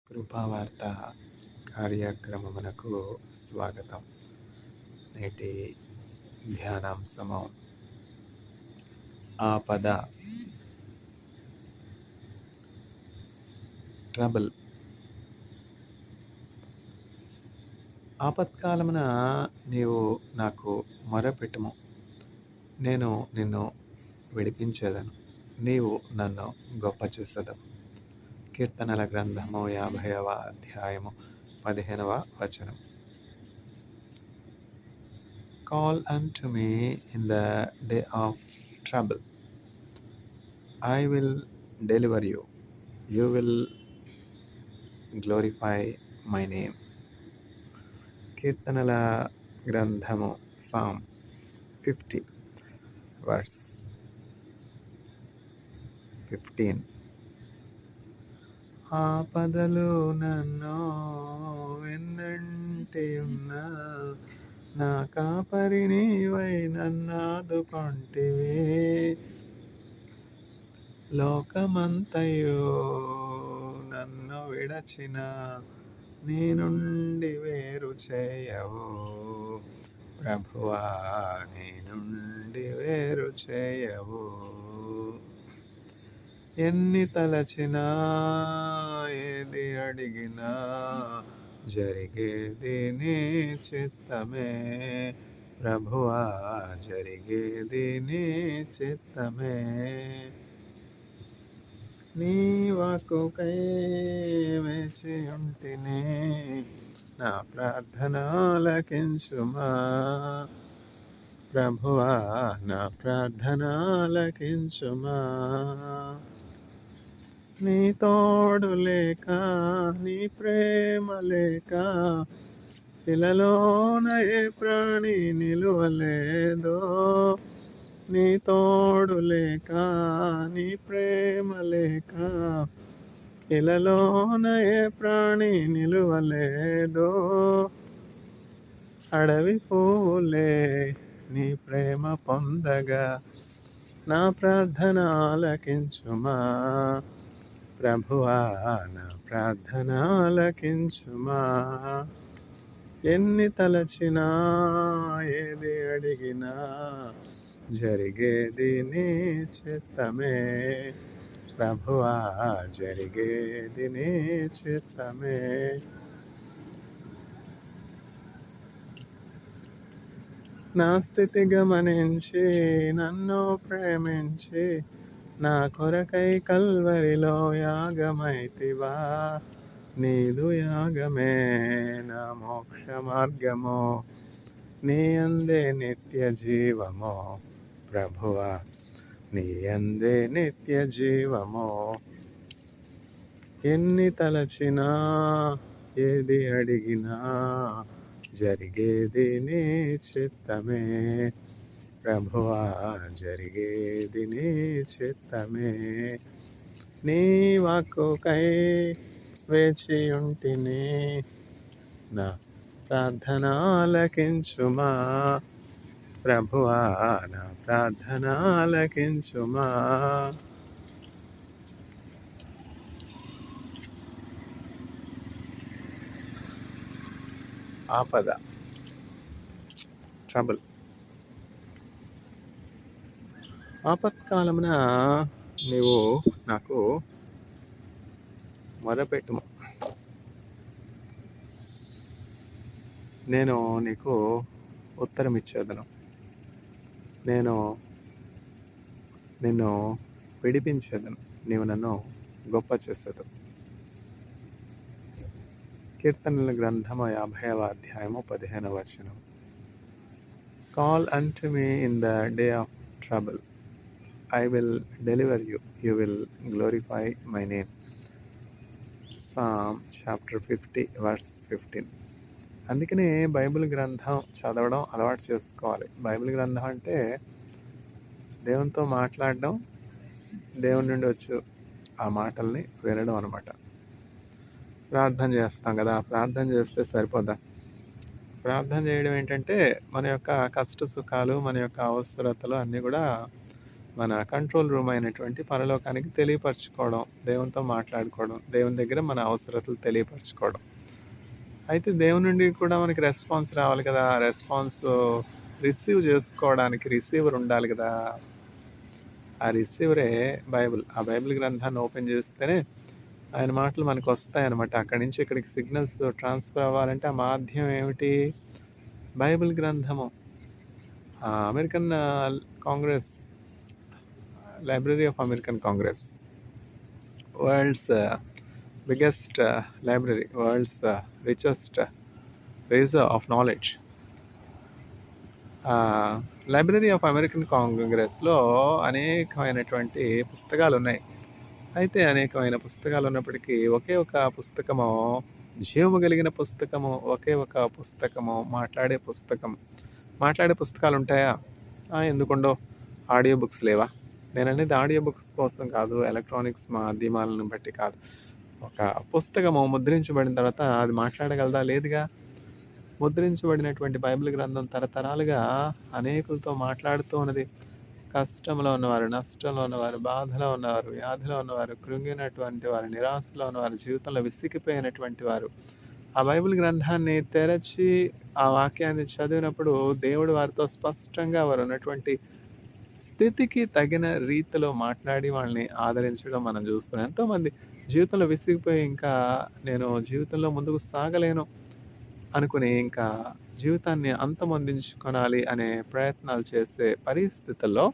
కృపావార్త కార్యక్రమమునకు స్వాగతం. నేటి ధ్యానాంశము ఆపద, ట్రబుల్. ఆపత్కాలమున నీవు నాకు మొరపెట్టుము, నేను నిన్ను విడిపించేదను, నీవు నన్ను గొప్ప చేసేదవు. కీర్తనల గ్రంథము 50వ అధ్యాయము 15వ వచనం. Call unto me in the day of trouble. I will deliver you. You will glorify my name. కీర్తనల గ్రంథము Psalm 50 verse 15. ఆపదలు నన్ను వెన్నంటి ఉన్నా, నా కాపరి నీవై నన్నాదుకొంటివి. లోకమంతయు నన్ను విడచిన నీ నుండి వేరు చేయవు. ప్రభువా, నీ నుండి వేరు చేయవు. ఎన్ని తలచినా ఏది అడిగినా జరిగేది నీ చిత్తమే. ప్రభువా, జరిగేది నీ చిత్తమే. నీ వాక్కుకై వేచి ఉంటిని, నా ప్రార్థన ఆలకించుమా. ప్రభువా, నా ప్రార్థన ఆలకించుమా. నీ తోడు లేక, నీ ప్రేమ లేక, ఇలలోన ఏ ప్రాణి నిలువలేదో. నీ తోడు లేక, నీ ప్రేమ లేక, ఇలలోన ఏ ప్రాణి నిలువలేదో. అడవి పూలే నీ ప్రేమ పొందగా, నా ప్రార్థన ఆలకించుమా. ప్రభువా, నా ప్రార్థన ఆలకించుమా. ఎన్ని తలచినా ఏది అడిగినా జరిగేది నీ చిత్తమే. ప్రభువా, జరిగేది నీ చిత్తమే. నా స్థితి గమనించి నన్ను ప్రేమించి, నా కొరకై కల్వరిలో యాగమైతివా. నీదు యాగమే నా మోక్ష మార్గము, నీ యందే నిత్య జీవము. ప్రభువా, నీ యందే నిత్య జీవము. ఎన్ని తలచినా ఏది అడిగినా జరిగేది నీ చిత్తమే. ప్రభువా, జరిగేది నీ చిత్తమే. నీ వాక్కుకై వేచి ఉంటిని, నా ప్రార్థన ఆలకించుమా. ప్రభువా, నా ప్రార్థన ఆలకించుమా. ఆపద, ట్రబుల్. ఆపత్కాలమున నీవు నాకు మొరపెట్టుము, నేను నీకు ఉత్తరం ఇచ్చేదను, నేను నిన్ను విడిపించేదను, నీవు నన్ను గొప్ప చేసేదను. కీర్తనల గ్రంథము 50వ అధ్యాయము 15వ వచనం. Call unto me in the day of trouble. I will deliver you. You will glorify my name. Psalm chapter 50 verse 15. అందుకనే బైబిల్ గ్రంథం చదవడం అలవాటు చేసుకోవాలి. బైబిల్ గ్రంథం అంటే దేవునితో మాట్లాడడం, దేవుని నుండి వచ్చి ఆ మాటల్ని వినడం అనమాట. ప్రార్థన చేస్తాం కదా, ప్రార్థన చేస్తే సరిపోదా? ప్రార్థన చేయడం ఏంటంటే మన యొక్క కష్ట సుఖాలు, మన యొక్క అవసరతలు అన్నీ కూడా మన కంట్రోల్ రూమ్ అయినటువంటి పరలోకానికి తెలియపరచుకోవడం, దేవునితో మాట్లాడుకోవడం, దేవుని దగ్గర మన అవసరతలు తెలియపరచుకోవడం. అయితే దేవుని నుండి కూడా మనకి రెస్పాన్స్ రావాలి కదా! రెస్పాన్స్ రిసీవ్ చేసుకోవడానికి రిసీవర్ ఉండాలి కదా! ఆ రిసీవరే బైబిల్. ఆ బైబిల్ గ్రంథాన్ని ఓపెన్ చేస్తేనే ఆయన మాటలు మనకు వస్తాయన్నమాట. అక్కడి నుంచి ఇక్కడికి సిగ్నల్స్ ట్రాన్స్ఫర్ అవ్వాలంటే ఆ మాధ్యమం ఏమిటి? బైబిల్ గ్రంథము. American Congress, library of American Congress, world's biggest library, world's richest reserve of knowledge. Library of American కాంగ్రెస్లో అనేకమైనటువంటి పుస్తకాలు ఉన్నాయి. అయితే అనేకమైన పుస్తకాలు ఉన్నప్పటికీ ఒకే ఒక పుస్తకము, జీవము కలిగిన పుస్తకము, ఒకే ఒక పుస్తకము, మాట్లాడే పుస్తకం. మాట్లాడే పుస్తకాలు ఉంటాయా? ఎందుకుండో? ఆడియో బుక్స్ లేవా? నేను అనేది ఆడియో బుక్స్ కోసం కాదు, ఎలక్ట్రానిక్స్ మాధ్యమాలను బట్టి కాదు. ఒక పుస్తకము ముద్రించబడిన తర్వాత అది మాట్లాడగలదా? లేదుగా. ముద్రించబడినటువంటి బైబిల్ గ్రంథం తరతరాలుగా అనేకులతో మాట్లాడుతూ ఉన్నది. కష్టంలో ఉన్నవారు, నష్టంలో ఉన్నవారు, బాధలో ఉన్నవారు, వ్యాధిలో ఉన్నవారు, కృంగినటువంటి వారు, నిరాశలో ఉన్నవారు, జీవితంలో విసిగిపోయినటువంటి వారు ఆ బైబిల్ గ్రంథాన్ని తెరచి ఆ వాక్యాన్ని చదివినప్పుడు దేవుడు వారితో స్పష్టంగా వారు ఉన్నటువంటి స్థితికి తగిన రీతిలో మాట్లాడి వాళ్ళని ఆదరించడం మనం చూస్తున్నాం. ఎంతోమంది జీవితంలో విసిగిపోయి ఇంకా నేను జీవితంలో ముందుకు సాగలేను అనుకుని ఇంకా జీవితాన్ని అంతమొందించుకోనాలి అనే ప్రయత్నాలు చేసే పరిస్థితుల్లో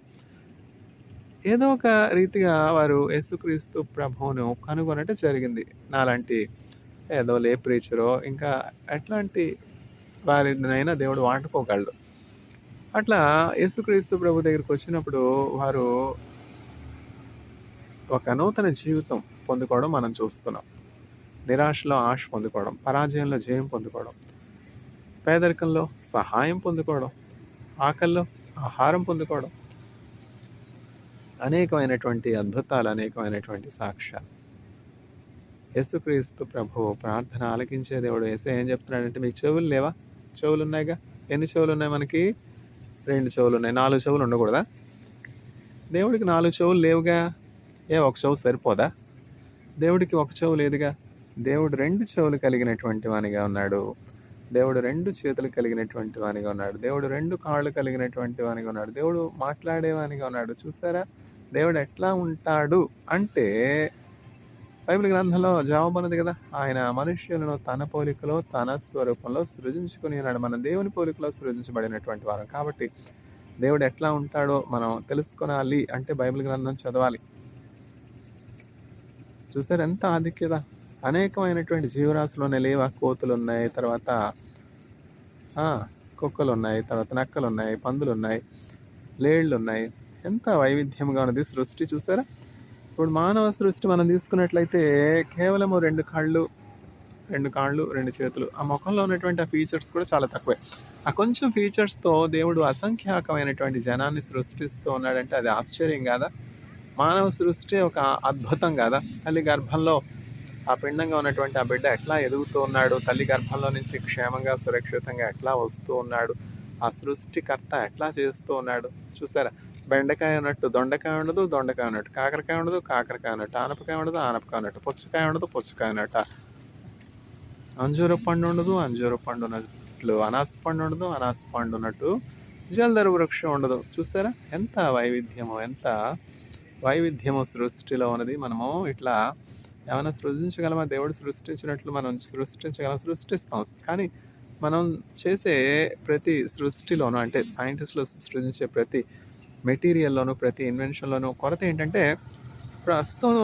ఏదో ఒక రీతిగా వారు యేసుక్రీస్తు ప్రభువును కనుగొనటం జరిగింది. నాలాంటి ఏదో లే ప్రీచరో ఇంకా ఎట్లాంటి వారినైనా దేవుడు వాడుకోగలడు. అట్లా యేసుక్రీస్తు ప్రభు దగ్గరికి వచ్చినప్పుడు వారు ఒక నూతన జీవితం పొందుకోవడం మనం చూస్తున్నాం. నిరాశలో ఆశ పొందుకోవడం, పరాజయంలో జయం పొందుకోవడం, పేదరికంలో సహాయం పొందుకోవడం, ఆకల్లో ఆహారం పొందుకోవడం, అనేకమైనటువంటి అద్భుతాలు, అనేకమైనటువంటి సాక్ష్యాలు. యేసుక్రీస్తు ప్రభు ప్రార్థన ఆలకించే దేవుడు. యేసయ్య ఏం చెప్తున్నాడంటే, మీకు చెవులు లేవా? చెవులు ఉన్నాయిగా. ఎన్ని చెవులు ఉన్నాయి మనకి? 2 చెవులు ఉన్నాయి. 4 చెవులు ఉండకూడదా? దేవుడికి 4 చెవులు లేవుగా. ఒక చెవు సరిపోదా? దేవుడికి ఒక చెవు లేదుగా. దేవుడు 2 చెవులు కలిగినటువంటి వానిగా ఉన్నాడు. దేవుడు 2 చేతులు కలిగినటువంటి వానిగా ఉన్నాడు. దేవుడు 2 కాళ్ళు కలిగినటువంటి వానిగా ఉన్నాడు. దేవుడు మాట్లాడేవానిగా ఉన్నాడు. చూసారా దేవుడు ఎట్లా ఉంటాడు అంటే, బైబిల్ గ్రంథంలో జవాబు ఉన్నది కదా. ఆయన మనుష్యులను తన పోలికలో తన స్వరూపంలో సృజించుకుని ఉన్నాడు. మన దేవుని పోలికలో సృజించబడినటువంటి వారం కాబట్టి దేవుడు ఎట్లా ఉంటాడో మనం తెలుసుకోవాలి అంటే బైబిల్ గ్రంథం చదవాలి. చూసారు ఎంత ఆధిక్యత. అనేకమైనటువంటి జీవరాశులు ఉన్నాయి. లేవా? కోతులు ఉన్నాయి, తర్వాత కుక్కలు ఉన్నాయి, తర్వాత నక్కలు ఉన్నాయి, పందులు ఉన్నాయి, లేళ్ళు ఉన్నాయి. ఎంత వైవిధ్యంగా ఉన్నది సృష్టి. చూసారా? ఇప్పుడు మానవ సృష్టి మనం తీసుకున్నట్లయితే కేవలము 2 కాళ్ళు, 2 చేతులు. ఆ ముఖంలో ఉన్నటువంటి ఆ ఫీచర్స్ కూడా చాలా తక్కువే. ఆ కొంచెం ఫీచర్స్తో దేవుడు అసంఖ్యాకమైనటువంటి జనాన్ని సృష్టిస్తూ ఉన్నాడంటే అది ఆశ్చర్యం కాదా? మానవ సృష్టి ఒక అద్భుతం కాదా? తల్లి గర్భంలో ఆ పిండంగా ఉన్నటువంటి ఆ బిడ్డ ఎట్లా ఎదుగుతూ ఉన్నాడు, తల్లి గర్భంలో నుంచి క్షేమంగా సురక్షితంగా ఎట్లా వస్తూ ఉన్నాడు, ఆ సృష్టికర్త ఎట్లా చేస్తూ ఉన్నాడు. చూసారా? బెండకాయ ఉన్నట్టు దొండకాయ ఉండదు, దొండకాయ ఉన్నట్టు కాకరకాయ ఉండదు, కాకరకాయ ఉన్నట్టు ఆనపకాయ ఉండదు, ఆనపకాయ ఉన్నట్టు పుచ్చకాయ ఉండదు, పుచ్చకాయ ఉన్నట్టు అంజూర పండు ఉండదు, అంజూర పండు ఉన్నట్లు అనాస పండు ఉండదు, అనాస పండు ఉన్నట్టు జలధర వృక్షం ఉండదు. చూసారా? ఎంత వైవిధ్యమో, ఎంత వైవిధ్యము సృష్టిలో ఉన్నది. మనము ఇట్లా ఏమైనా సృజించగలమా? దేవుడు సృష్టించినట్లు మనం సృష్టిస్తాం. కానీ మనం చేసే ప్రతి సృష్టిలోనూ, అంటే సైంటిస్టులు సృజించే ప్రతి మెటీరియల్లోనూ, ప్రతి ఇన్వెన్షన్లోనూ కొరత ఏంటంటే, ప్రస్తుతం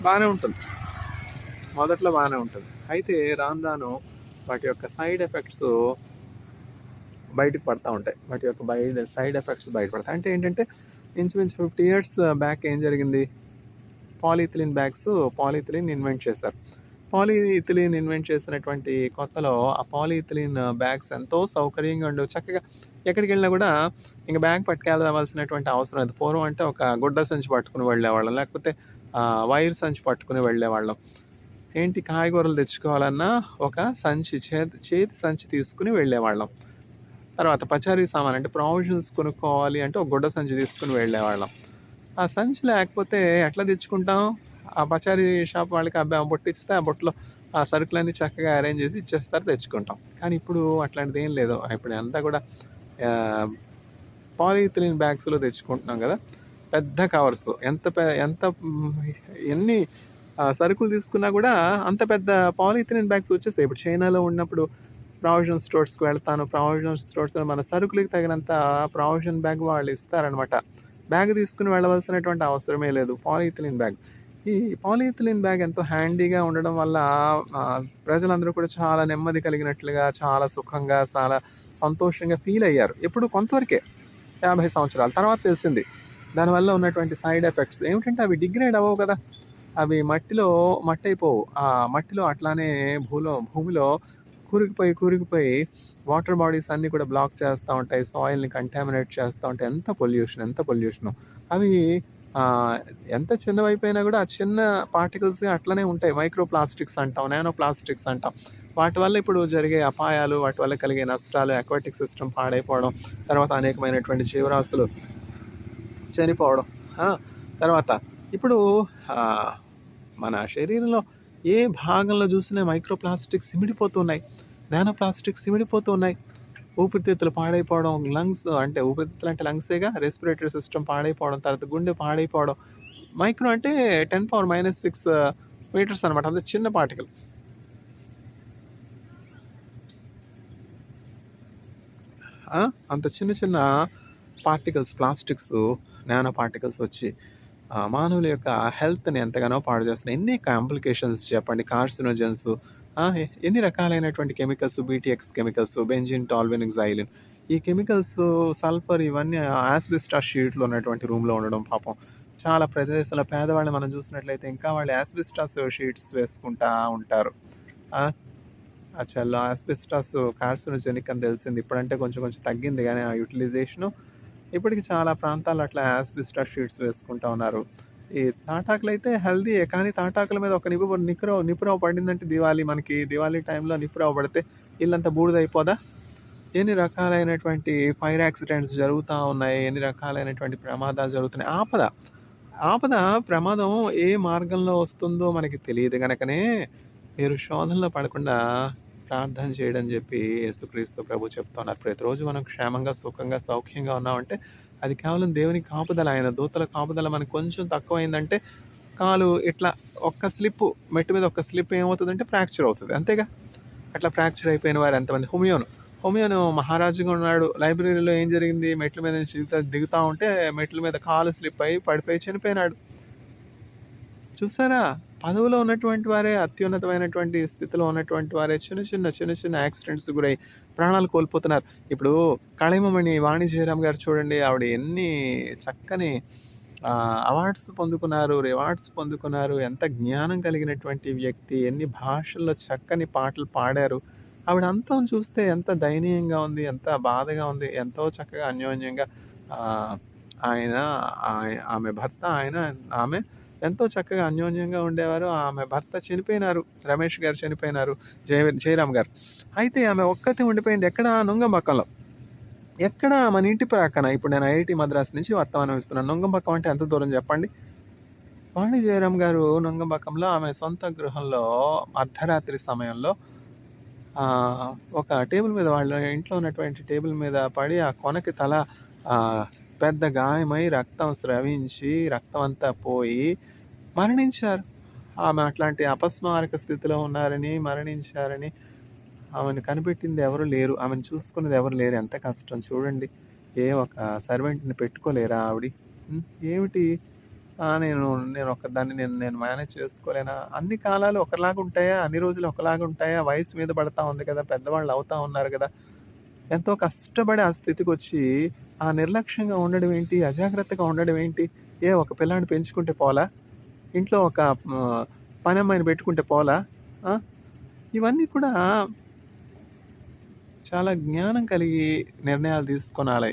బాగానే ఉంటుంది, మొదట్లో బాగానే ఉంటుంది. అయితే రాను రాను వాటి యొక్క సైడ్ ఎఫెక్ట్స్ బయటకు పడతా ఉంటాయి. వాటి యొక్క సైడ్ ఎఫెక్ట్స్ బయటపడతాయి. అంటే ఏంటంటే, ఇంచుమించు 50 years బ్యాక్ ఏం జరిగింది? పాలీథిలిన్ ఇన్వెంట్ చేశారు. పాలీథిలిన్ ఇన్వెంట్ చేసినటువంటి కొత్తలో ఆ పాలీథిలిన్ బ్యాగ్స్ ఎంతో సౌకర్యంగా ఉండేవి. చక్కగా ఎక్కడికి వెళ్ళినా కూడా ఇంకా బ్యాగ్ పట్టుకెళ్ళవలసినటువంటి అవసరం లేదు. పూర్వం అంటే ఒక గుడ్డ సంచి పట్టుకుని వెళ్ళేవాళ్ళం, లేకపోతే వైర్ సంచి పట్టుకుని వెళ్ళేవాళ్ళం. ఏంటి కాయగూరలు తెచ్చుకోవాలన్నా ఒక సంచి, చేతి సంచి తీసుకుని వెళ్ళేవాళ్ళం. తర్వాత పచారీ సామాన్ అంటే ప్రావిజన్స్ కొనుక్కోవాలి అంటే ఒక గుడ్డ సంచి తీసుకుని వెళ్ళేవాళ్ళం. ఆ సంచి లేకపోతే ఎట్లా తెచ్చుకుంటాం? ఆ పచారీ షాప్ వాళ్ళకి ఆ బుట్టిస్తే ఆ బుట్టలో ఆ సరుకులన్నీ చక్కగా అరేంజ్ చేసి ఇచ్చేస్తారు, తెచ్చుకుంటాం. కానీ ఇప్పుడు అట్లాంటిదేం లేదు. ఇప్పుడు అంతా కూడా ఆహ్, పాలీథిలిన్ బ్యాగ్స్‌లో తెచ్చుకుంటున్నాం గదా! పెద్ద కవర్స్. ఎంత ఎన్ని సరుకులు తీసుకున్నా గూడా అంత పెద్ద పాలీథిలిన్ బ్యాగ్స్ వచ్చేసాయి. ఇప్పుడు చైనాలో ఉన్నప్పుడు ప్రావిజన్ స్టోర్స్‌కి వెళ్తాను. ప్రావిజన్ స్టోర్స్‌లో మన సరుకులకి తగినంత ప్రావిజన్ బ్యాగ్ వాళ్ళు ఇస్తారనమాట. బ్యాగ్ తీసుకొని వెళ్ళవలసినటువంటి అవసరమే లేదు. పాలీథిలిన్ బ్యాగ్. ఈ పాలీథిలిన్ బ్యాగ్ ఎంతో హ్యాండీగా ఉండడం వల్ల ప్రజలందరూ కూడా చాలా నెమ్మది కలిగినట్లుగా, చాలా సుఖంగా, చాలా సంతోషంగా ఫీల్ అయ్యారు. ఎప్పుడు కొంతవరకే 50 సంవత్సరాల తర్వాత తెలిసింది. దానివల్ల ఉన్నటువంటి సైడ్ ఎఫెక్ట్స్ ఏమిటంటే అవి డిగ్రేడ్ అవ్వవు కదా! అవి మట్టయిపోవు. ఆ మట్టిలో అట్లానే భూమిలో కూరుకుపోయి వాటర్ బాడీస్ అన్నీ కూడా బ్లాక్ చేస్తా ఉంటాయి. సాయిల్‌ని కంటామినేట్ చేస్తా ఉంటాయి. ఎంత పొల్యూషను. అవి ఎంత చిన్నవైపోయినా గూడా ఆ చిన్న పార్టికల్స్ అట్లనే ఉంటాయి. మైక్రో ప్లాస్టిక్స్ అంటాం, నానో ప్లాస్టిక్స్ అంటాం. వాటి వల్ల ఇప్పుడు జరిగే అపాయాలు, వాటి వల్ల కలిగే నష్టాలు, అక్వాటిక్ సిస్టమ్ పాడైపోవడం, తర్వాత అనేకమైనటువంటి జీవరాశులు చనిపోవడం. ఆ! తర్వాత ఇప్పుడు ఆహ్, మన శరీరంలో ఏ భాగంలో చూసినా మైక్రో ప్లాస్టిక్స్ ఇమిడిపోతున్నాయి. నానో ప్లాస్టిక్స్ ఇమిడిపోతున్నాయి. ఊపిరితిత్తులు పాడైపోవడం, అంటే ఊపిరితిత్తులు అంటే లంగ్సేగా. రెస్పిరేటరీ సిస్టమ్ పాడైపోవడం, తర్వాత గుండె పాడైపోవడం. మైక్రో అంటే 10⁻�6 మీటర్స్ అనమాట. అంత చిన్న పార్టికల్. అంత చిన్న పార్టికల్స్, ప్లాస్టిక్స్, నానో పార్టికల్స్ వచ్చి మానవుల యొక్క హెల్త్‌ని ఎంతగానో పాడు చేస్తున్నాయి. ఎన్ని కాంప్లికేషన్స్ చెప్పండి. కార్సినోజన్స్, ఎన్ని రకాలైనటువంటి కెమికల్స్, బీటీఎక్స్ కెమికల్స్, బెంజిన్, టాల్వెనిక్, జైలిన్. ఈ కెమికల్స్, సల్ఫర్ ఇవన్నీ యాస్బెస్టాస్ షీట్‌లో ఉన్నటువంటి రూమ్‌లో ఉండడం పాపం. చాలా ప్రదేశాల్లో పేదవాళ్ళని మనం చూసినట్లయితే ఇంకా వాళ్ళు యాస్బెస్టాస్ షీట్స్ వేసుకుంటా ఉంటారు. ఆ! ఆ యాస్బెస్టాస్ కార్సినోజెనిక్ అని తెలిసింది. ఇప్పుడంటే కొంచెం తగ్గింది గానీ ఆ యుటిలైజేషను. ఇప్పటికి చాలా ప్రాంతాల్లో అట్లా యాస్బెస్టాస్ షీట్స్ వేసుకుంటా ఉన్నారు. ఈ తాటాకులైతే హెల్తీయే. కానీ తాటాకుల మీద ఒక నిప్పురవ్వ పడిందంటే దివాళీ టైంలో నిప్పురవ్వ పడితే ఇల్లంతా బూడిదయిపోదా? ఎన్ని రకాలైనటువంటి ఫైర్ యాక్సిడెంట్స్ జరుగుతా ఉన్నాయి. ఎన్ని రకాలైనటువంటి ప్రమాదాలు జరుగుతున్నాయి. ఆపద, ప్రమాదం ఏ మార్గంలో వస్తుందో మనకి తెలియదు గనకనే మీరు శోధనలో పడకుండా ప్రార్థన చేయడని జెప్పి యేసుక్రీస్తు ప్రభు చెప్తున్నారు. ప్రతిరోజు మనం క్షేమంగా, సుఖంగా, సౌఖ్యంగా ఉన్నామంటే అది కేవలం దేవుని కాపుదల. ఆయన దూతల కాపుదల మనకు కొంచెం తక్కువయిందంటే కాలు ఇట్లా మెట్టు మీద ఒక్క స్లిప్ ఏమవుతదంటే ఫ్రాక్చర్ అవుతది. అంతేగా? అట్లా ఫ్రాక్చర్ అయిపోయిన వారు ఎంతమంది. హుమయూను మహారాజుగా ఉన్నాడు. లైబ్రరీలో ఏం జరిగింది? మెట్ల మీద నుంచి దిగుతా ఉంటే మెట్ల మీద కాలు స్లిప్ అయ్యి పడిపోయి చనిపోయినాడు. చూసారా? పదవిలో ఉన్నటువంటి వారే, అత్యున్నతమైనటువంటి స్థితిలో ఉన్నటువంటి వారే చిన్న యాక్సిడెంట్స్ గురై ప్రాణాలు కోల్పోతున్నారు. ఇప్పుడు కళైమామణి వాణి జయరాం గారు చూడండి. ఆవిడ ఎన్ని చక్కని అవార్డ్స్ పొందుకున్నారు, రివార్డ్స్ పొందుకున్నారు. ఎంత జ్ఞానం కలిగినటువంటి వ్యక్తి. ఎన్ని భాషల్లో చక్కని పాటలు పాడారు. ఆవిడ అంతం చూస్తే ఎంత దయనీయంగా ఉంది, ఎంత బాధగా ఉంది. ఎంతో చక్కగా అన్యోన్యంగా ఆహ్, ఆయన ఆమె భర్త, ఆమె ఎంతో చక్కగా అన్యోన్యంగా ఉండేవారు. ఆమె భర్త చనిపోయినారు. రమేష్ గారు చనిపోయినారు. జయరాం గారు. అయితే ఆమె ఒక్కతే ఉండిపోయింది. ఎక్కడ? నుంగంబాకంలో. ఎక్కడ? మన ఇంటి ప్రక్కన. ఇప్పుడు నేను ఐఐటీ మద్రాస్ నుంచి వర్తమానం ఇస్తున్నాను. నుంగంబాకం అంటే ఎంత దూరం చెప్పండి? వాణి జయరాం గారు నుంగంబాకంలో ఆమె సొంత గృహంలో అర్ధరాత్రి సమయంలో ఒక టేబుల్ మీద, వాళ్ళ ఇంట్లో ఉన్నటువంటి టేబుల్ మీద పడి ఆ కొనకి తల పెద్ద గాయమై రక్తం స్రవించి రక్తం అంతా పోయి మరణించారు. ఆమె అట్లాంటి అపస్మారక స్థితిలో ఉన్నారని, మరణించారని ఆమెను కనిపెట్టింది ఎవరు లేరు. ఆమెను చూసుకున్నది ఎవరు లేరు. ఎంత కష్టం చూడండి. ఒక సర్వెంట్‌ని పెట్టుకోలేరా ఆవిడి? ఏమిటి నేను మేనేజ్ చేసుకోలేనా? అన్ని కాలాలు ఒకలాగా ఉంటాయా? అన్ని రోజులు ఒకలాగా ఉంటాయా? వయసు మీద పడతా ఉంది కదా! పెద్దవాళ్ళు అవుతా ఉన్నారు కదా! ఎంతో కష్టపడి ఆ స్థితికొచ్చి ఆ నిర్లక్ష్యంగా ఉండడం ఏంటి? అజాగ్రత్తగా ఉండడం ఏంటి? ఒక పిల్లాడిని పెంచుకుంటే పోలా? ఇంట్లో ఒక పనమ్మాయిని పెట్టుకుంటే పోలా? ఇవన్నీ కూడా చాలా జ్ఞానం కలిగి నిర్ణయాలు తీసుకోనాలి.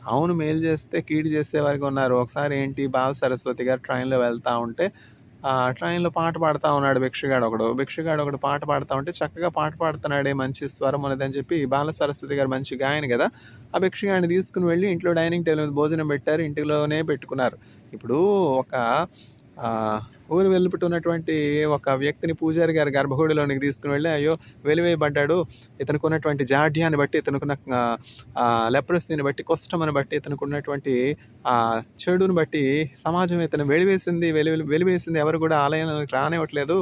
అవును, మేలు చేస్తే కీడు చేసేవారికి ఉన్నారు. ఒకసారి ఏంటి, బాల సరస్వతి గారు ట్రైన్‌లో వెళ్తా ఉంటే ట్రైన్‌లో పాట పాడుతా ఉన్నాడు భిక్షగాడు ఒకడు పాట పాడుతా ఉంటే చక్కగా పాట పాడుతున్నాడే, మంచి స్వరం ఉన్నదని చెప్పి బాల సరస్వతి గారు మంచి గాయని గదా! ఆ భిక్షగాడిని తీసుకొని వెళ్ళి ఇంట్లో డైనింగ్ టేబుల్ మీద భోజనం పెట్టారు. ఇంటిలోనే పెట్టుకున్నారు. ఇప్పుడు ఒక ఊరు వెలుపట ఉన్నటువంటి ఒక వ్యక్తిని పూజారి గారి గర్భగుడిలోనికి తీసుకుని వెళ్ళి, అయ్యో వెలివేయబడ్డాడు, ఇతనికి ఉన్నటువంటి జాడ్యాన్ని బట్టి, ఇతనుకున్న లెప్రసీని బట్టి, కుష్ఠమని బట్టి, ఇతనికి ఉన్నటువంటి చెడుని బట్టి సమాజం ఇతను వెలివేసింది, ఎవరు కూడా ఆలయంలోనికి రానివ్వట్లేదు,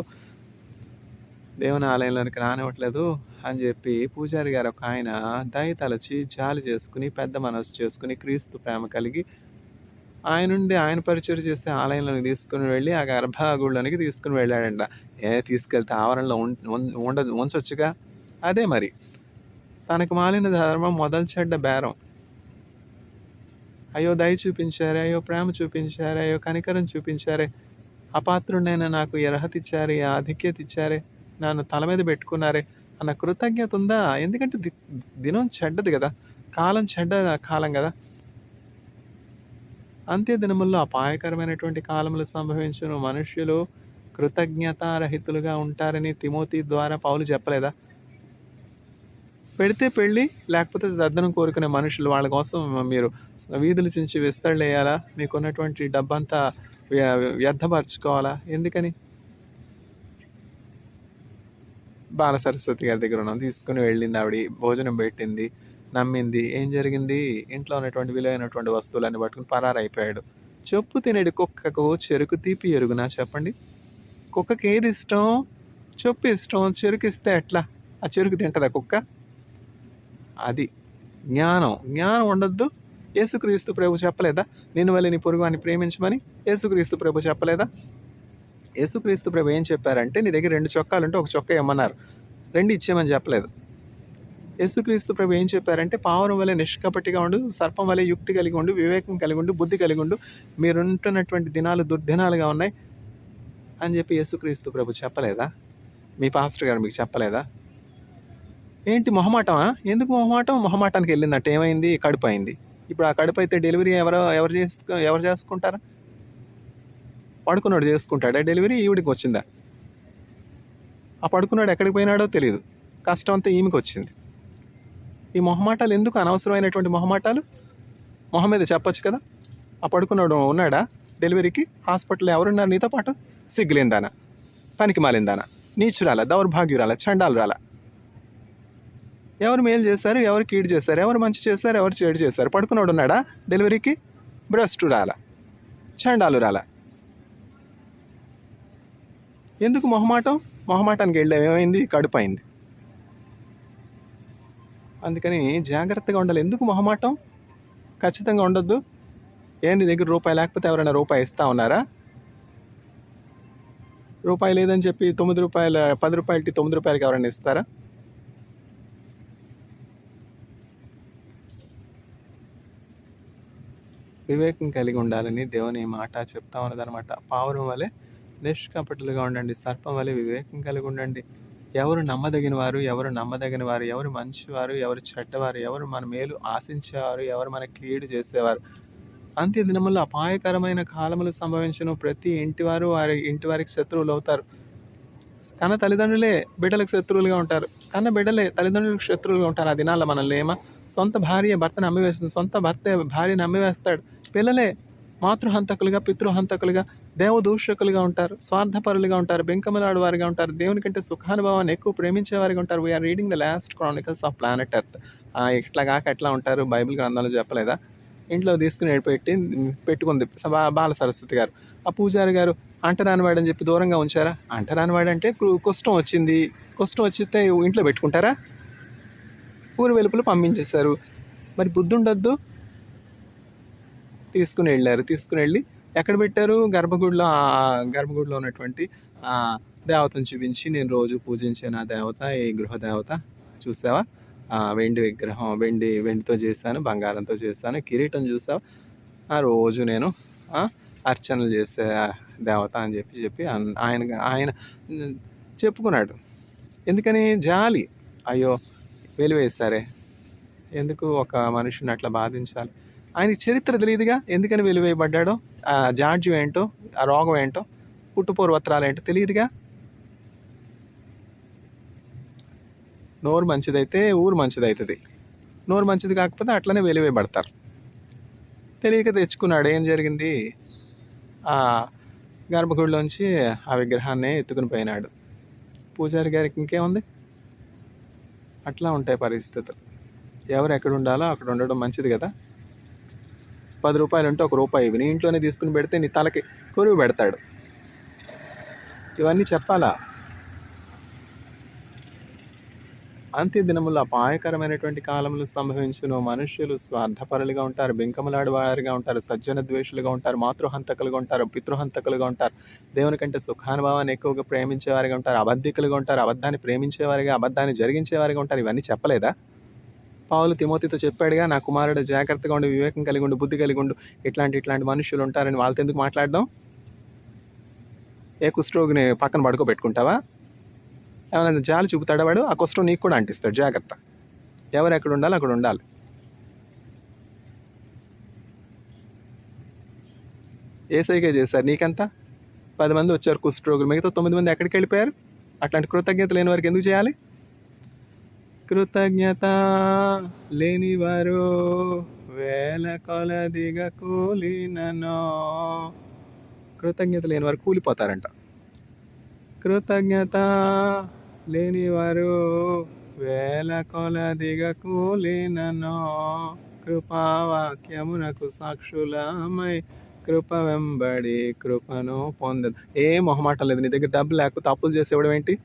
దేవుని ఆలయంలోనికి రానివ్వట్లేదు అని చెప్పి పూజారి గారు ఒక ఆయన దయతలచి జాలి చేసుకుని, పెద్ద మనసు చేసుకుని, క్రీస్తు ప్రేమ కలిగి ఆయన పరిచయం చేసే ఆలయంలోకి తీసుకుని వెళ్ళి ఆ గర్భగుడిలోనికి తీసుకుని వెళ్ళాడంట. తీసుకెళ్తే ఆవరణలో ఉంచొచ్చుగా. అదే మరి తనకు మాలిన ధర్మం మొదలు చెడ్డ బేరం. అయ్యో దయ చూపించారే, అయ్యో ప్రేమ చూపించారే, అయ్యో కనికరం చూపించారే, అపాత్రుడైనా నాకు ఈ అర్హత ఇచ్చారే, ఆ ఆధిక్యత ఇచ్చారే, నన్ను తల మీద పెట్టుకున్నారే అన్న కృతజ్ఞత ఉందా? ఎందుకంటే దినం చెడ్డది కదా, కాలం చెడ్డ కాలం కదా. అంత్య దినముల్లో అపాయకరమైనటువంటి కాలములు సంభవించును, మనుష్యులు కృతజ్ఞతారహితులుగా ఉంటారని తిమోతి ద్వారా పౌలు చెప్పలేదా? పెడితే పెళ్ళి, లేకపోతే దద్దనం కోరుకునే మనుషులు, వాళ్ళ కోసం మీరు వీధులు చించి విస్తళ్ళేయాలా? మీకున్నటువంటి డబ్బంతా వ్యర్థపరచుకోవాలా? ఎందుకని? బాల సరస్వతి గారి దగ్గర ఉన్నాం, తీసుకుని వెళ్ళింది ఆవిడ, భోజనం పెట్టింది, నమ్మింది. ఏం జరిగింది? ఇంట్లో ఉన్నటువంటి విలువైనటువంటి వస్తువులన్నీ పట్టుకుని పరారైపోయాడు. చెప్పు తినేడు కుక్కకు చెరుకు తీపి ఎరుగునా చెప్పండి? కుక్కకి ఏది ఇష్టం? చెప్పు ఇష్టం. చెరుకు ఇస్తే ఎట్లా? ఆ చెరుకు తింటుందా కుక్క? అది జ్ఞానం ఉండొద్దు. యేసుక్రీస్తు ప్రభు చెప్పలేదా నిన్ను వల్ల నీ పొరుగువాన్ని ప్రేమించమని? యేసుక్రీస్తు ప్రభు చెప్పలేదా? యేసుక్రీస్తు ప్రభు ఏం చెప్పారంటే, నీ దగ్గర 2 చొక్కాలు ఉంటే ఒక చొక్కా ఇమ్మన్నారు, 2 ఇచ్చేయమని చెప్పలేదు. యేసుక్రీస్తు ప్రభు ఏం చెప్పారంటే, పావురం వలె నిష్కపటిగా ఉండు, సర్పం వలె యుక్తి కలిగి ఉండు, వివేకం కలిగి ఉండు, బుద్ధి కలిగి ఉండు, మీరుంటున్నటువంటి దినాలు దుర్దినాలుగా ఉన్నాయి అని చెప్పి యేసుక్రీస్తు ప్రభు చెప్పలేదా? మీ పాస్టర్ గారు మీకు చెప్పలేదా? ఏంటి మొహమాటమా? ఎందుకు మొహమాటం? మొహమాటానికి వెళ్ళిందంటే ఏమైంది? కడుపు అయింది. ఇప్పుడు ఆ కడుపు అయితే డెలివరీ ఎవరు చేసుకుంటారా? పడుకున్నాడు చేసుకుంటాడా డెలివరీ? ఈవిడికి వచ్చిందా? ఆ పడుకున్నాడు ఎక్కడికి పోయినాడో తెలియదు, కష్టం అంతా ఈమెకి వచ్చింది. ఈ మొహమాటాలు ఎందుకు? అనవసరమైనటువంటి మొహమాటాలు. మొహం మీద చెప్పొచ్చు కదా. ఆ పడుకున్నాడు ఉన్నాడా డెలివరీకి? హాస్పిటల్లో ఎవరున్నారు నీతో పాటు? సిగ్గులేందానా, పనికి మాలిందానా, నీచురాల, దౌర్భాగ్యురాల, చండాలురాల. ఎవరు మేలు చేశారు, ఎవరు కీడు చేశారు, ఎవరు మంచి చేశారు, ఎవరు చెడు చేశారు? పడుకున్నాడు ఉన్నాడా డెలివరీకి? భ్రష్టురాల, చండాలురాల. ఎందుకు మొహమాటం? మొహమాటానికి వెళ్ళావు, ఏమైంది? కడుపు అయింది. అందుకని జాగ్రత్తగా ఉండాలి. ఎందుకు మొహమాటం? ఖచ్చితంగా ఉండొద్దు. నీ దగ్గర రూపాయి లేకపోతే ఎవరైనా రూపాయి ఇస్తా ఉన్నారా? రూపాయి లేదని చెప్పి 9 రూపాయల 10 రూపాయలకి 9 రూపాయలకి ఎవరైనా ఇస్తారా? వివేకం కలిగి ఉండాలని దేవుని మాట చెప్తా ఉన్నదనమాట. పావురం వలె నిష్కపటులుగా ఉండండి, సర్పం వలె వివేకం కలిగి ఉండండి. ఎవరు నమ్మదగిన వారు, ఎవరు నమ్మదగిన వారు, ఎవరు మంచివారు, ఎవరు చెడ్డవారు, ఎవరు మన మేలు ఆశించేవారు, ఎవరు మన కీడు చేసేవారు. అంత్య దినముల్లో అపాయకరమైన కాలములు సంభవించును. ప్రతి ఇంటి వారికి శత్రువులు అవుతారు. కన్న తల్లిదండ్రులే బిడ్డలకు శత్రువులుగా ఉంటారు. కన్న బిడ్డలే తల్లిదండ్రులకు శత్రువులుగా ఉంటారు. ఆ దినాల్లో మనల్ని సొంత భార్య భర్తను అమ్మివేస్తుంది, సొంత భర్త భార్యను అమ్మివేస్తాడు. పిల్లలే మాతృహంతకులుగా, పితృహంతకులుగా, దేవదూషకులుగా ఉంటారు, స్వార్థపరులుగా ఉంటారు, బెంకమలాడు వారిగా ఉంటారు, దేవుని కంటే సుఖానుభవాన్ని ఎక్కువ ప్రేమించేవారిగా ఉంటారు. We're reading the lost chronicles of planet earth. ఇట్లా కాక ఎట్లా ఉంటారు? బైబిల్ గ్రంథాలు చెప్పలేదా? ఇంట్లో తీసుకుని పెట్టుకుంది బాల సరస్వతి గారు. ఆ పూజారి గారు అంటరానివాడు అని చెప్పి దూరంగా ఉంచారా? అంటరానివాడు అంటే కుష్ఠం వచ్చింది, కుష్ఠం వచ్చితే ఇంట్లో పెట్టుకుంటారా? ఊరు వెలుపల పంపించేశారు. మరి బుద్ధి ఉండద్దు. తీసుకుని వెళ్ళి ఎక్కడ పెట్టారు? గర్భగుడిలో ఉన్నటువంటి దేవతను చూపించి, నేను రోజు పూజించే నా దేవత, ఈ గృహదేవత చూసావా, వెండి విగ్రహం, వెండితో చేశాను, బంగారంతో చేశాను, కిరీటం చూసావా, రోజు నేను అర్చనలు చేసే దేవత అని చెప్పి ఆయన చెప్పుకున్నాడు. ఎందుకని? జాలి. అయ్యో వెలివేశారే, ఎందుకు ఒక మనిషిని అట్లా బాధించాలి? ఆయనకి చరిత్ర తెలియదుగా, ఎందుకని వెలివేయబడ్డాడో, ఆ జాడ్యం ఏంటో, ఆ రోగం ఏంటో, పుట్టుపూర్వత్రాలు ఏంటో తెలియదుగా. నోరు మంచిదైతే ఊరు మంచిదవుతుంది, నోరు మంచిది కాకపోతే అట్లనే వెలివేయబడతారు. తెలియక తెచ్చుకున్నాడు. ఏం జరిగింది? ఆ గర్భగుడిలోంచి ఆ విగ్రహాన్ని ఎత్తుకుని పోయినాడు. పూజారి గారికి ఇంకేముంది? అట్లా ఉంటాయి పరిస్థితులు. ఎవరు ఎక్కడ ఉండాలో అక్కడ ఉండడం మంచిది కదా. 10 రూపాయలు ఉంటే ₹1 ఇవి నీ ఇంట్లోనే తీసుకుని పెడితే నీ తలకి కొరువు పెడతాడు. ఇవన్నీ చెప్పాలా? అంత్య దినములు అపాయకరమైనటువంటి కాలములు సంభవించును. మనుష్యులు స్వార్థపరులుగా ఉంటారు, బెంకములాడు వారిగా ఉంటారు, సజ్జన ద్వేషులుగా ఉంటారు, మాతృహంతకులుగా ఉంటారు, పితృహంతకులుగా ఉంటారు, దేవుని కంటే సుఖానుభవాన్ని ఎక్కువగా ప్రేమించేవారిగా ఉంటారు, అబద్ధికులుగా ఉంటారు, అబద్ధాన్ని ప్రేమించేవారిగా, అబద్ధాన్ని జరిగించేవారిగా ఉంటారు. ఇవన్నీ చెప్పలేదా? పౌలు తిమోతితో చెప్పాడుగా, నా కుమారుడు జాగ్రత్తగా ఉండి, వివేకం కలిగి ఉండు, బుద్ధి కలిగి ఉండు, ఇట్లాంటి మనుషులు ఉంటారని. వాళ్ళతో ఎందుకు మాట్లాడడం? ఏ కుష్ఠరోగిని పక్కన పడుకోబెట్టుకుంటావా? ఏమైనా జాలి చూపుతాడా వాడు? ఆ కుష్ఠం నీకు కూడా అంటిస్తాడు. జాగ్రత్త. ఎవరు ఎక్కడ ఉండాలో అక్కడ ఉండాలి. ఏసైకే చేశారు నీకంతా. 10 మంది వచ్చారు కుష్ఠరోగులు, మిగతా 9 మంది ఎక్కడికి వెళ్ళిపోయారు? అట్లాంటి కృతజ్ఞత లేని వారికి ఎందుకు చేయాలి? కృతజ్ఞత లేనివారు వేల కొలదిగా కూలిననో. కృతజ్ఞత లేని వారు కూలిపోతారంట. కృతజ్ఞత లేనివారు వేల కొలదిగా కూలిననో. కృపావాక్యమునకు సాక్షులమై కృప వెంబడి కృపను పొందదు. ఏ మొహమాటం లేదు. నీ దగ్గర డబ్బు లేకపోతే అప్పులు చేసి ఇవ్వడం ఏంటి?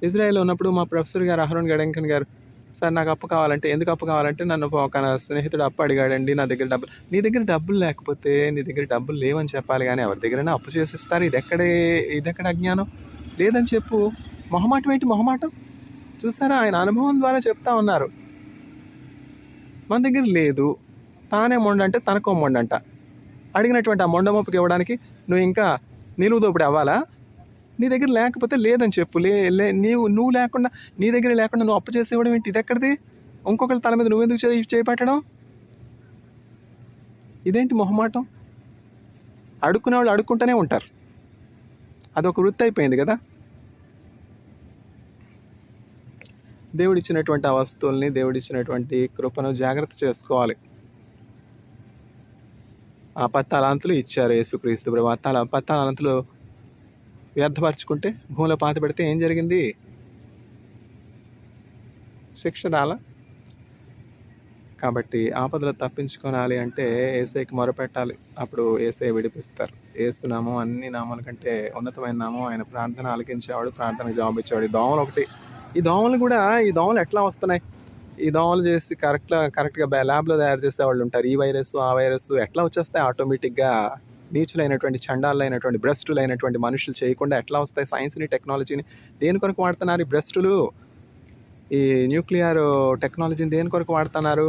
ఇజ్రాయెల్లో ఉన్నప్పుడు మా ప్రొఫెసర్ గారు అహరోన్ గడంకన్ గారు, సార్ నాకు అప్పు కావాలంటే, ఎందుకు అప్పు కావాలంటే, నన్ను ఒక స్నేహితుడు అప్పు అడిగాడండి, నా దగ్గర డబ్బులు. నీ దగ్గర డబ్బులు లేకపోతే నీ దగ్గర డబ్బులు లేవని చెప్పాలి కానీ ఎవరి దగ్గరైనా అప్పు చేసిస్తారు. ఇది ఎక్కడ అజ్ఞానం? లేదని చెప్పు. మొహమాటం ఏంటి మొహమాటం? చూసారా, ఆయన అనుభవం ద్వారా చెప్తా ఉన్నారు. మన దగ్గర లేదు, తానే మొండంటే తనకో మొండంట. అడిగినటువంటి ఆ మొండమొప్పుకి ఇవ్వడానికి నువ్వు ఇంకా నిలువు దోపిడి అవ్వాలా? నీ దగ్గర లేకపోతే లేదని చెప్పు. నువ్వు లేకుండా, నీ దగ్గర లేకుండా నువ్వు అప్పు చేసి ఇవ్వడం ఏంటి? ఇది ఎక్కడిది? ఇంకొకరి తల మీద నువ్వెందుకు చేపట్టడం? ఇదేంటి మొహమాటం? అడుక్కునే వాళ్ళు అడుక్కుంటూనే ఉంటారు. అదొక వృత్తి అయిపోయింది కదా. దేవుడిచ్చినటువంటి ఆ వస్తువుల్ని, దేవుడిచ్చినటువంటి కృపను జాగ్రత్త చేసుకోవాలి. ఆ 10 తలాంతులు ఇచ్చారు యేసుక్రీస్తు ప్రభు. 10 తలాంతులు వ్యర్థపరచుకుంటే, భూమిలో పాత పెడితే ఏం జరిగింది? శిక్ష రాలా? కాబట్టి ఆపదలు తప్పించుకోవాలి అంటే యేసయ్యకి మొరపెట్టాలి. అప్పుడు యేసయ్య విడిపిస్తారు. యేసు నామం అన్ని నామాల కంటే ఉన్నతమైన నామం. ఆయన ప్రార్థన ఆలకించేవాడు, ప్రార్థనకు జవాబు ఇచ్చేవాడు. ఈ దోమలు ఎట్లా వస్తున్నాయి? ఈ దోమలు చేసి కరెక్ట్గా ల్యాబ్లో తయారు చేసేవాళ్ళు ఉంటారు. ఈ వైరస్ ఆ వైరస్ ఎట్లా వచ్చేస్తాయి ఆటోమేటిక్గా? నీచులైనటువంటి, చండాలైనటువంటి, భ్రష్టులైనటువంటి మనుషులు చేయకుండా ఎట్లా వస్తాయి? సైన్స్ని, టెక్నాలజీని దేని కొరకు వాడుతున్నారు ఈ భ్రష్టులు? ఈ న్యూక్లియర్ టెక్నాలజీని దేని కొరకు వాడుతున్నారు?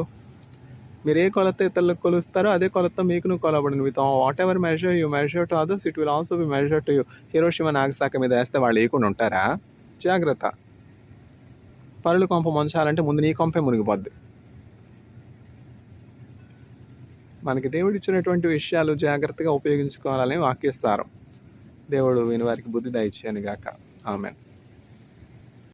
మీరు ఏ కొలత ఇతరులకు కొలుస్తారో అదే కొలత మీకును కొలబడింది. With whatever measure to others it will also be measure to you. Hiroshima Nagasaki మీద వేస్తే వాళ్ళు వేయకుండా ఉంటారా? జాగ్రత్త. పరుల కొంప ముంచాలంటే ముందు నీ కొంపే మునిగిపోద్ది. మనకి దేవుడు ఇచ్చినటువంటి విషయాలు జాగ్రత్తగా ఉపయోగించుకోవాలని వాక్యసారం. దేవుడు విని వారికి బుద్ధి దయచేయను గాక. ఆమేన్.